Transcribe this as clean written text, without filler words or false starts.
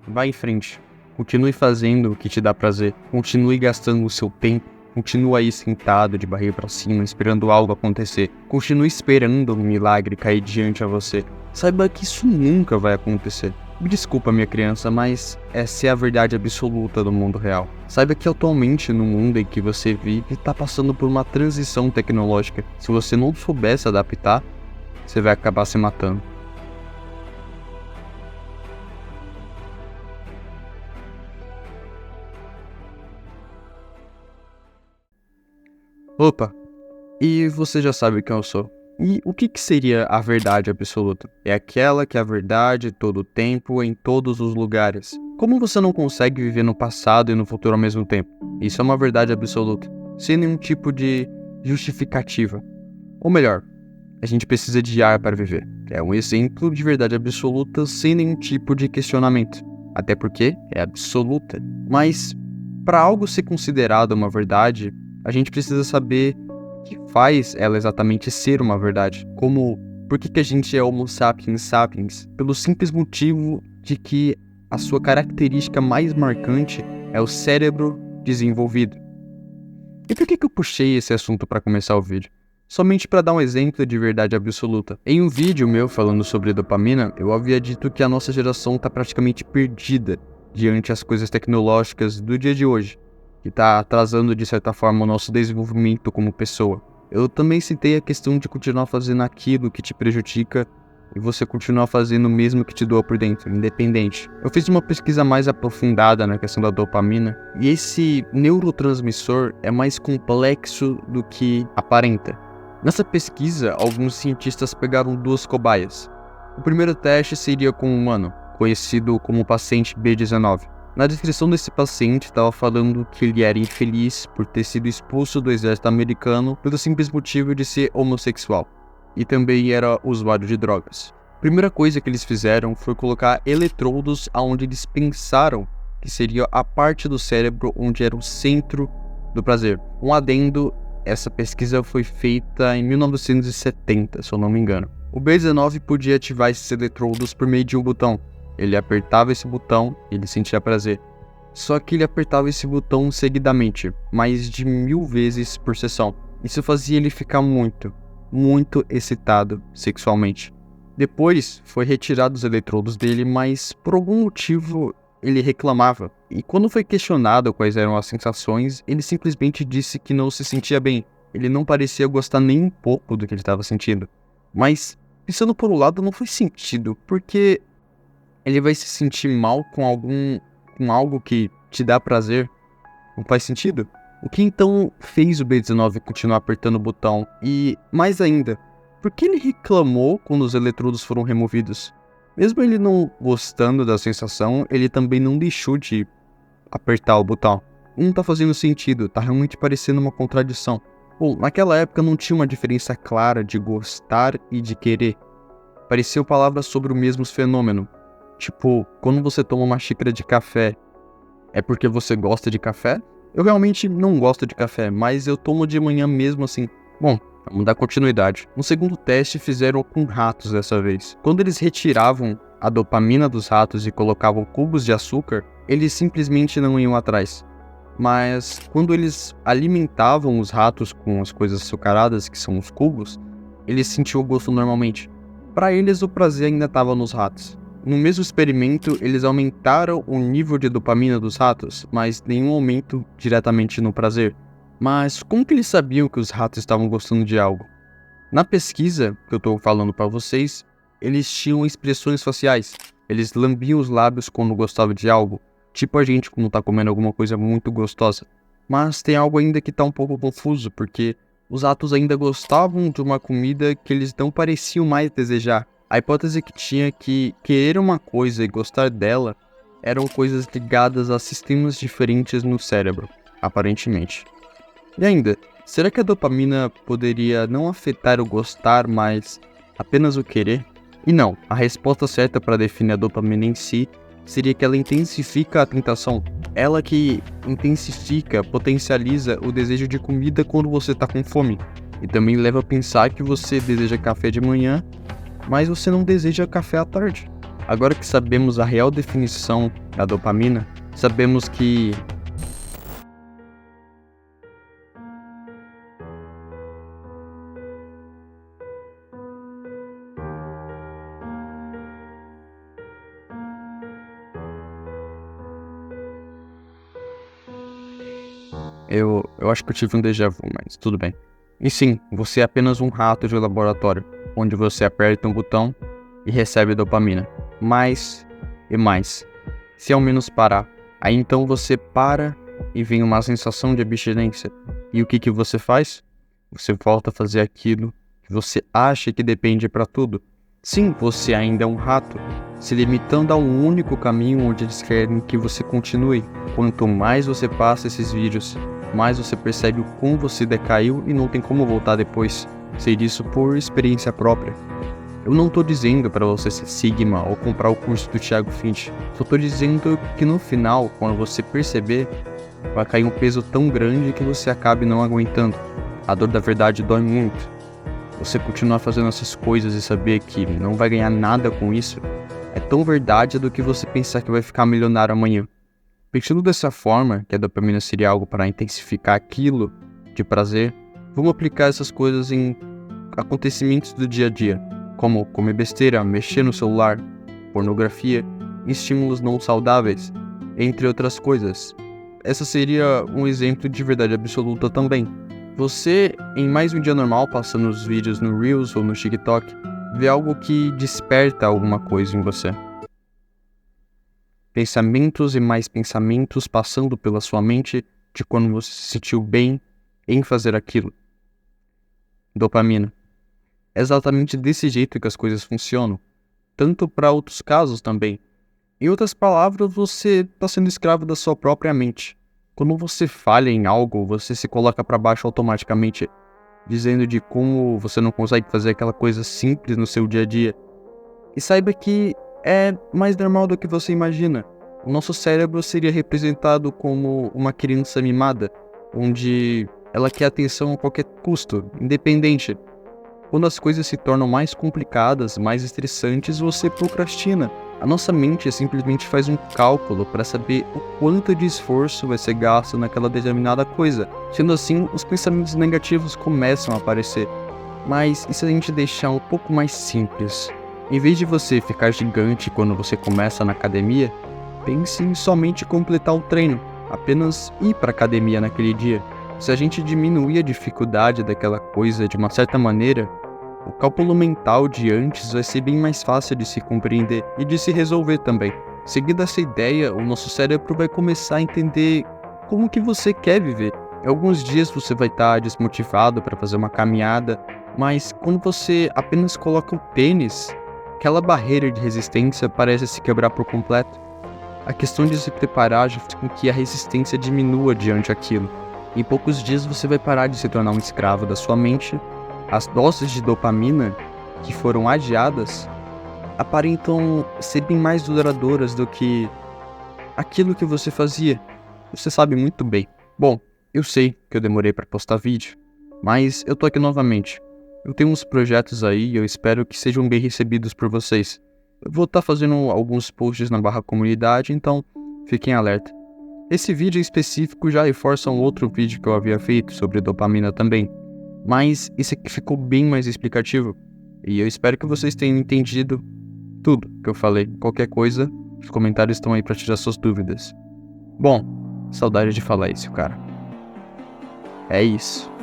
Vá em frente. Continue fazendo o que te dá prazer. Continue gastando o seu tempo. Continue aí sentado de barriga para cima, esperando algo acontecer. Continue esperando um milagre cair diante a você. Saiba que isso nunca vai acontecer. Me desculpa, minha criança, mas essa é a verdade absoluta do mundo real. Saiba que atualmente, no mundo em que você vive, está passando por uma transição tecnológica. Se você não souber se adaptar, você vai acabar se matando. Opa, e você já sabe quem eu sou. E o que seria a verdade absoluta? É aquela que é a verdade todo o tempo, em todos os lugares. Como você não consegue viver no passado e no futuro ao mesmo tempo? Isso é uma verdade absoluta, sem nenhum tipo de justificativa. Ou melhor, a gente precisa de ar para viver. É um exemplo de verdade absoluta sem nenhum tipo de questionamento. Até porque é absoluta. Mas, para algo ser considerado uma verdade, a gente precisa saber o que faz ela exatamente ser uma verdade. Como, por que a gente é Homo sapiens sapiens? Pelo simples motivo de que a sua característica mais marcante é o cérebro desenvolvido. E por que eu puxei esse assunto para começar o vídeo? Somente para dar um exemplo de verdade absoluta. Em um vídeo meu falando sobre dopamina, eu havia dito que a nossa geração está praticamente perdida diante das coisas tecnológicas do dia de hoje, que está atrasando de certa forma o nosso desenvolvimento como pessoa. Eu também citei a questão de continuar fazendo aquilo que te prejudica e você continuar fazendo o mesmo que te doa por dentro, independente. Eu fiz uma pesquisa mais aprofundada na questão da dopamina e esse neurotransmissor é mais complexo do que aparenta. Nessa pesquisa, alguns cientistas pegaram 2 cobaias. O primeiro teste seria com um humano, conhecido como paciente B19. Na descrição desse paciente estava falando que ele era infeliz por ter sido expulso do exército americano pelo simples motivo de ser homossexual. E também era usuário de drogas. A primeira coisa que eles fizeram foi colocar eletrodos onde eles pensaram que seria a parte do cérebro onde era o centro do prazer. Um adendo, essa pesquisa foi feita em 1970, se eu não me engano. O B19 podia ativar esses eletrodos por meio de um botão. Ele apertava esse botão e ele sentia prazer. Só que ele apertava esse botão seguidamente, mais de 1000 vezes por sessão. Isso fazia ele ficar muito excitado sexualmente. Depois foi retirado os eletrodos dele, mas por algum motivo ele reclamava. E quando foi questionado quais eram as sensações, ele simplesmente disse que não se sentia bem. Ele não parecia gostar nem um pouco do que ele estava sentindo. Mas, pensando por um lado, não faz sentido, porque ele vai se sentir mal com algo que te dá prazer? Não faz sentido? O que então fez o B19 continuar apertando o botão? E, mais ainda, por que ele reclamou quando os eletrodos foram removidos? Mesmo ele não gostando da sensação, ele também não deixou de apertar o botão. Não tá fazendo sentido, tá realmente parecendo uma contradição. Bom, naquela época não tinha uma diferença clara de gostar e de querer. Pareciam palavras sobre o mesmo fenômeno. Tipo, quando você toma uma xícara de café, é porque você gosta de café? Eu realmente não gosto de café, mas eu tomo de manhã mesmo assim. Bom, vamos dar continuidade. Um segundo teste fizeram com ratos dessa vez. Quando eles retiravam a dopamina dos ratos e colocavam cubos de açúcar, eles simplesmente não iam atrás. Mas quando eles alimentavam os ratos com as coisas açucaradas, que são os cubos, eles sentiam o gosto normalmente. Para eles, o prazer ainda estava nos ratos. No mesmo experimento, eles aumentaram o nível de dopamina dos ratos, mas nenhum aumento diretamente no prazer. Mas como que eles sabiam que os ratos estavam gostando de algo? Na pesquisa que eu estou falando para vocês, eles tinham expressões faciais. Eles lambiam os lábios quando gostavam de algo, tipo a gente quando está comendo alguma coisa muito gostosa. Mas tem algo ainda que está um pouco confuso, porque os ratos ainda gostavam de uma comida que eles não pareciam mais desejar. A hipótese que tinha que querer uma coisa e gostar dela eram coisas ligadas a sistemas diferentes no cérebro, aparentemente. E ainda, será que a dopamina poderia não afetar o gostar, mas apenas o querer? E não, a resposta certa para definir a dopamina em si seria que ela intensifica a tentação. Ela que intensifica, potencializa o desejo de comida quando você está com fome. E também leva a pensar que você deseja café de manhã, mas você não deseja café à tarde. Agora que sabemos a real definição da dopamina, sabemos que eu acho que eu tive um déjà vu, mas tudo bem. E sim, você é apenas um rato de laboratório, onde você aperta um botão e recebe dopamina. Mais e mais. Se ao menos parar. Aí então você para e vem uma sensação de abstinência. E o que você faz? Você volta a fazer aquilo que você acha que depende para tudo. Sim, você ainda é um rato, se limitando a um único caminho onde eles querem que você continue. Quanto mais você passa esses vídeos, mais você percebe o quão você decaiu e não tem como voltar depois. Sei disso por experiência própria. Eu não tô dizendo para você ser Sigma ou comprar o curso do Thiago Finch. Só tô dizendo que no final, quando você perceber, vai cair um peso tão grande que você acabe não aguentando. A dor da verdade dói muito. Você continuar fazendo essas coisas e saber que não vai ganhar nada com isso é tão verdade do que você pensar que vai ficar milionário amanhã. Pensando dessa forma, que a dopamina seria algo para intensificar aquilo de prazer, vamos aplicar essas coisas em acontecimentos do dia a dia, como comer besteira, mexer no celular, pornografia, estímulos não saudáveis, entre outras coisas. Essa seria um exemplo de verdade absoluta também. Você, em mais um dia normal, passando os vídeos no Reels ou no TikTok, vê algo que desperta alguma coisa em você. Pensamentos e mais pensamentos passando pela sua mente de quando você se sentiu bem em fazer aquilo. Dopamina. É exatamente desse jeito que as coisas funcionam, tanto para outros casos também. Em outras palavras, você está sendo escravo da sua própria mente. Quando você falha em algo, você se coloca para baixo automaticamente, dizendo de como você não consegue fazer aquela coisa simples no seu dia a dia. E saiba que é mais normal do que você imagina. O nosso cérebro seria representado como uma criança mimada, onde ela quer atenção a qualquer custo, independente. Quando as coisas se tornam mais complicadas, mais estressantes, você procrastina. A nossa mente simplesmente faz um cálculo para saber o quanto de esforço vai ser gasto naquela determinada coisa. Sendo assim, os pensamentos negativos começam a aparecer. Mas e se a gente deixar um pouco mais simples? Em vez de você ficar gigante quando você começa na academia, pense em somente completar o treino, apenas ir para a academia naquele dia. Se a gente diminuir a dificuldade daquela coisa de uma certa maneira, o cálculo mental de antes vai ser bem mais fácil de se compreender e de se resolver também. Seguindo essa ideia, o nosso cérebro vai começar a entender como que você quer viver. Em alguns dias você vai estar desmotivado para fazer uma caminhada, mas quando você apenas coloca o tênis, aquela barreira de resistência parece se quebrar por completo. A questão de se preparar já faz com que a resistência diminua diante daquilo. Em poucos dias você vai parar de se tornar um escravo da sua mente. As doses de dopamina que foram adiadas aparentam ser bem mais duradouras do que aquilo que você fazia. Você sabe muito bem. Bom, eu sei que eu demorei para postar vídeo, mas eu tô aqui novamente. Eu tenho uns projetos aí e eu espero que sejam bem recebidos por vocês. Eu vou estar fazendo alguns posts na barra comunidade, então fiquem alerta. Esse vídeo em específico já reforça um outro vídeo que eu havia feito sobre dopamina também, mas esse aqui ficou bem mais explicativo, e eu espero que vocês tenham entendido tudo que eu falei. Qualquer coisa, os comentários estão aí para tirar suas dúvidas. Bom, saudade de falar isso, cara. É isso.